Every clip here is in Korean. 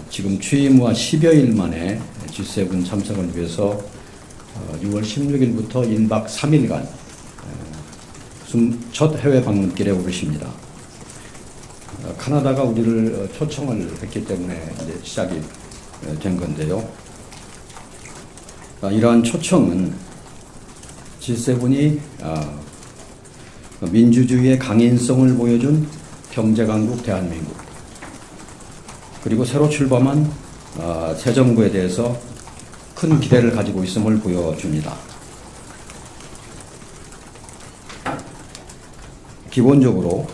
지금 취임 후 10여일 만에 G7 참석을 위해서 6월 16일부터 1박 3일간 첫 해외 방문길에 오르십니다. 캐나다가 우리를 초청을 했기 때문에 이제 시작이 된 건데요. 이러한 초청은 G7이 민주주의의 강인성을 보여준 경제강국 대한민국, 그리고 새로 출범한 새 정부에 대해서 큰 기대를 가지고 있음을 보여줍니다. 기본적으로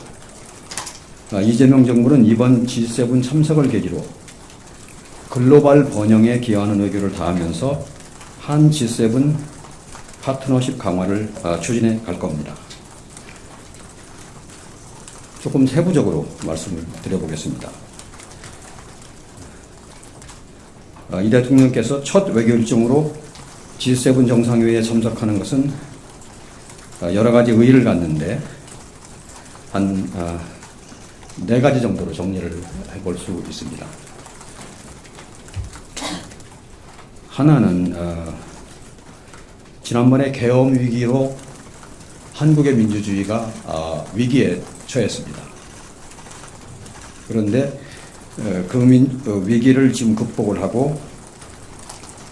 이재명 정부는 이번 G7 참석을 계기로 글로벌 번영에 기여하는 의교를 다하면서 한 G7 파트너십 강화를 추진해 갈 겁니다. 조금 세부적으로 말씀을 드려보겠습니다. 이 대통령께서 첫 외교 일정으로 G7 정상회의에 참석하는 것은 여러 가지 의의를 갖는데 한 4가지 정도로 정리를 해볼 수 있습니다. 하나는 지난번에 계엄 위기로 한국의 민주주의가 위기에 처했습니다. 그런데 그 위기를 지금 극복을 하고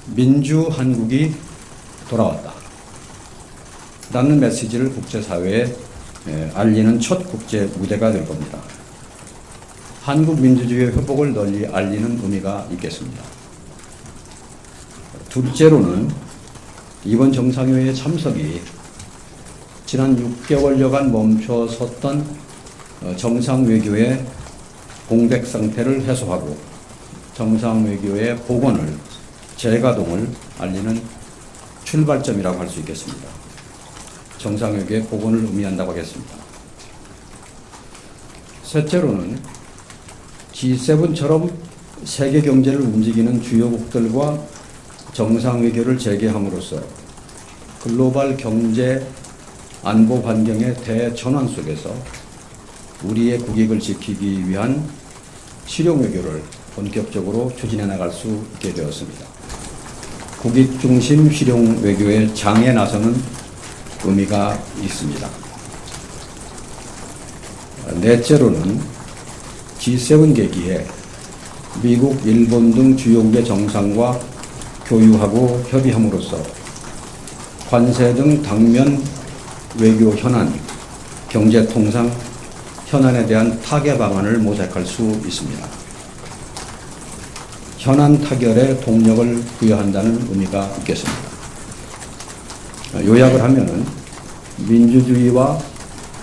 민주 한국이 돌아왔다 라는 메시지를 국제사회에 알리는 첫 국제 무대가 될 겁니다. 한국 민주주의의 회복을 널리 알리는 의미가 있겠습니다. 둘째로는 이번 정상회의 참석이 지난 6개월여간 멈춰섰던 정상외교의 공백 상태를 해소하고 정상외교의 복원을, 재가동을 알리는 출발점이라고 할 수 있겠습니다. 정상외교의 복원을 의미한다고 하겠습니다. 셋째로는 G7처럼 세계 경제를 움직이는 주요국들과 정상외교를 재개함으로써 글로벌 경제 안보 환경의 대전환 속에서 우리의 국익을 지키기 위한 실용외교를 본격적으로 추진해 나갈 수 있게 되었습니다. 국익 중심 실용외교의 장에 나서는 의미가 있습니다. 넷째로는 G7 계기에 미국, 일본 등 주요국의 정상과 교유하고 협의함으로써 관세 등 당면 외교 현안, 경제 통상 현안에 대한 타개 방안을 모색할 수 있습니다. 현안 타결에 동력을 부여한다는 의미가 있겠습니다. 요약을 하면은 민주주의와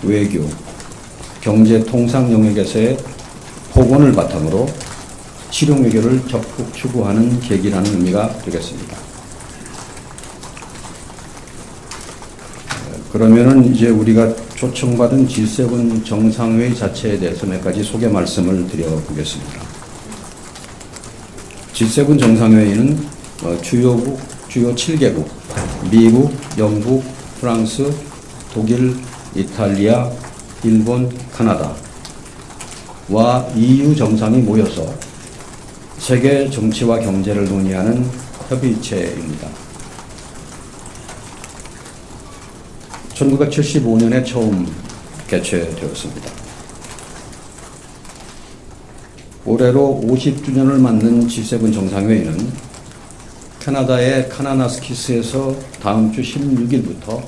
외교, 경제 통상 영역에서의 복원을 바탕으로 실용 외교를 적극 추구하는 계기라는 의미가 되겠습니다. 그러면은 이제 우리가 초청받은 G7 정상회의 자체에 대해서 몇 가지 소개 말씀을 드려보겠습니다. G7 정상회의는 주요 7개국, 미국, 영국, 프랑스, 독일, 이탈리아, 일본, 캐나다와 EU 정상이 모여서 세계 정치와 경제를 논의하는 협의체입니다. 1975년에 처음 개최되었습니다. 올해로 50주년을 맞는 G7 정상회의는 캐나다의 카나나스키스에서 다음 주 16일부터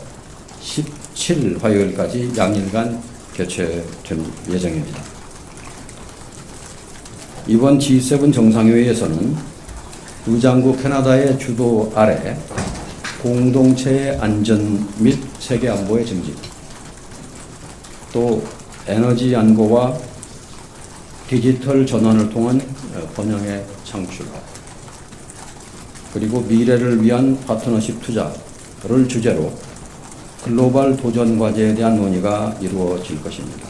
17일 화요일까지 양일간 개최될 예정입니다. 이번 G7 정상회의에서는 의장국 캐나다의 주도 아래 공동체의 안전 및 세계 안보의 증진, 또 에너지 안보와 디지털 전환을 통한 번영의 창출, 그리고 미래를 위한 파트너십 투자를 주제로 글로벌 도전 과제에 대한 논의가 이루어질 것입니다.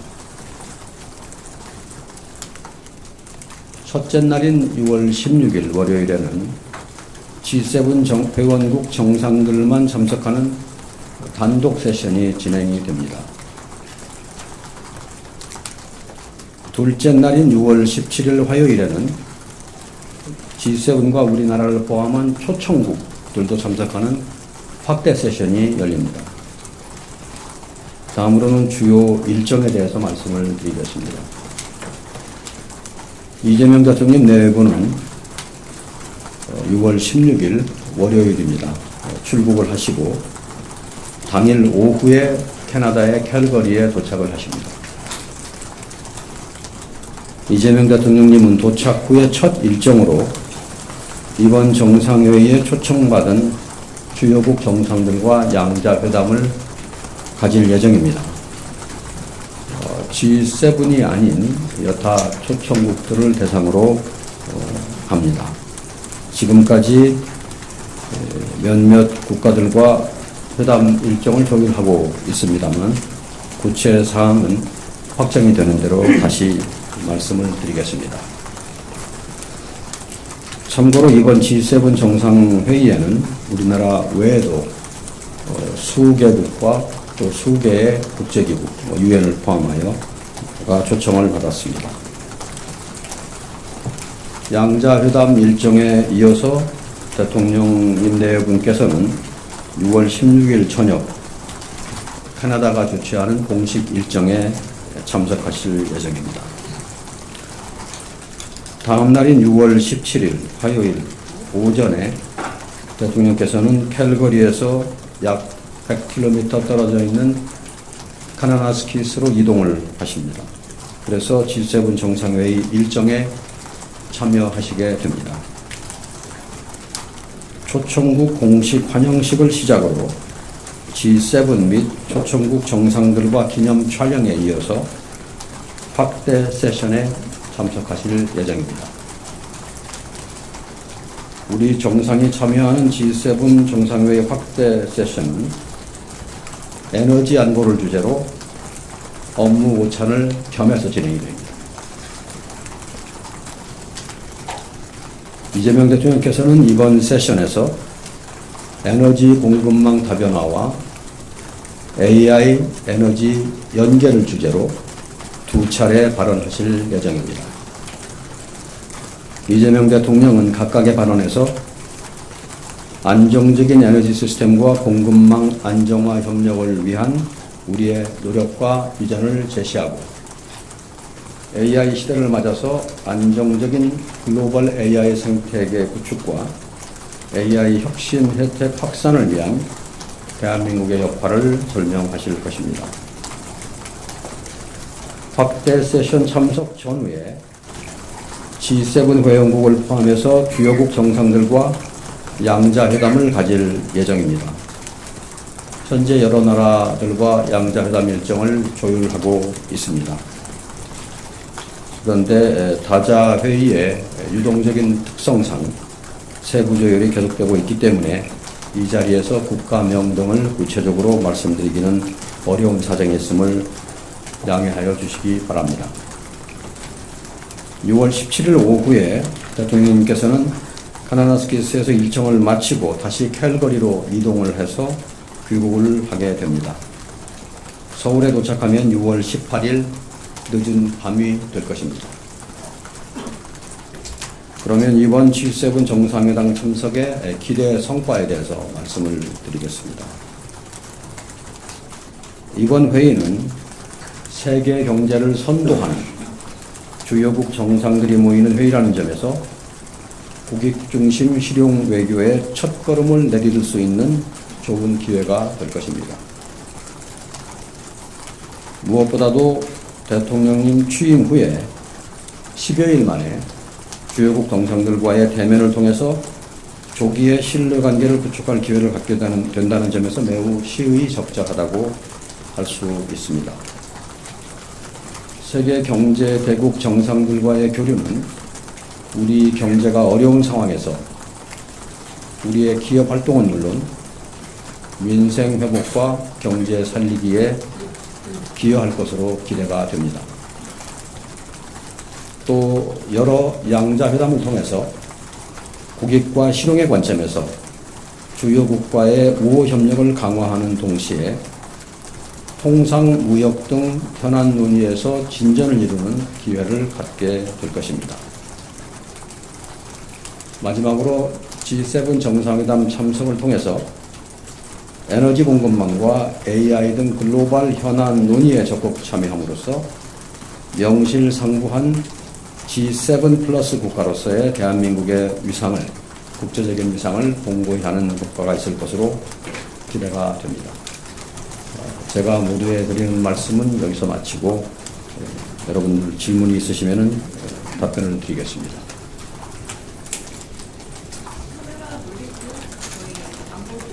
첫째 날인 6월 16일 월요일에는 G7 회원국 정상들만 참석하는 단독 세션이 진행이 됩니다. 둘째 날인 6월 17일 화요일에는 G7과 우리나라를 포함한 초청국들도 참석하는 확대 세션이 열립니다. 다음으로는 주요 일정에 대해서 말씀을 드리겠습니다. 이재명 대통령 내외부는 6월 16일 월요일입니다. 출국을 하시고 당일 오후에 캐나다의 캘거리에 도착을 하십니다. 이재명 대통령님은 도착 후에 첫 일정으로 이번 정상회의에 초청받은 주요국 정상들과 양자회담을 가질 예정입니다. G7이 아닌 여타 초청국들을 대상으로 합니다. 지금까지 몇몇 국가들과 회담 일정을 조율하고 있습니다만 구체 사항은 확정이 되는 대로 다시 말씀을 드리겠습니다. 참고로 이번 G7 정상회의에는 우리나라 외에도 수개국과 또 수개의 국제기구, 유엔을 포함하여가 초청을 받았습니다. 양자회담 일정에 이어서 대통령님 내외분께서는 6월 16일 저녁 캐나다가 주최하는 공식 일정에 참석하실 예정입니다. 다음 날인 6월 17일 화요일 오전에 대통령께서는 캘거리에서 약 100km 떨어져 있는 카나나스키스로 이동을 하십니다. 그래서 G7 정상회의 일정에 참여하시게 됩니다. 초청국 공식 환영식을 시작으로 G7 및 초청국 정상들과 기념 촬영에 이어서 확대 세션에 참석하실 예정입니다. 우리 정상이 참여하는 G7 정상회의 확대 세션은 에너지 안보를 주제로 업무 오찬을 겸해서 진행이 됩니다. 이재명 대통령께서는 이번 세션에서 에너지 공급망 다변화와 AI 에너지 연계를 주제로 2차례 발언하실 예정입니다. 이재명 대통령은 각각의 발언에서 안정적인 에너지 시스템과 공급망 안정화 협력을 위한 우리의 노력과 비전을 제시하고 AI 시대를 맞아서 안정적인 글로벌 AI 생태계 구축과 AI 혁신 혜택 확산을 위한 대한민국의 역할을 설명하실 것입니다. 확대 세션 참석 전후에 G7 회원국을 포함해서 주요국 정상들과 양자회담을 가질 예정입니다. 현재 여러 나라들과 양자회담 일정을 조율하고 있습니다. 그런데 다자회의의 유동적인 특성상 세부 조율이 계속되고 있기 때문에 이 자리에서 국가명 등을 구체적으로 말씀드리기는 어려운 사정이 있음을 양해하여 주시기 바랍니다. 6월 17일 오후에 대통령님께서는 카나나스키스에서 일정을 마치고 다시 캘거리로 이동을 해서 귀국을 하게 됩니다. 서울에 도착하면 6월 18일 늦은 밤이 될 것입니다. 그러면 이번 G7 정상회담 참석의 기대 성과에 대해서 말씀을 드리겠습니다. 이번 회의는 세계 경제를 선도하는 주요국 정상들이 모이는 회의라는 점에서 국익 중심 실용 외교의 첫걸음을 내디딜 수 있는 좋은 기회가 될 것입니다. 무엇보다도 대통령님 취임 후에 10여일 만에 주요국 정상들과의 대면을 통해서 조기에 신뢰관계를 구축할 기회를 갖게 된다는 점에서 매우 시의적절하다고 할 수 있습니다. 세계 경제 대국 정상들과의 교류는 우리 경제가 어려운 상황에서 우리의 기업 활동은 물론 민생 회복과 경제 살리기에 기여할 것으로 기대가 됩니다. 또 여러 양자회담을 통해서 국익과 실용의 관점에서 주요국과의 우호 협력을 강화하는 동시에 통상 무역 등 현안 논의에서 진전을 이루는 기회를 갖게 될 것입니다. 마지막으로 G7 정상회담 참석을 통해서 에너지 공급망과 AI 등 글로벌 현안 논의에 적극 참여함으로써 명실상부한 G7 플러스 국가로서의 대한민국의 위상을, 국제적인 위상을 공고히 하는 효과가 있을 것으로 기대가 됩니다. 제가 모두에 드리는 말씀은 여기서 마치고 여러분 질문이 있으시면 답변을 드리겠습니다.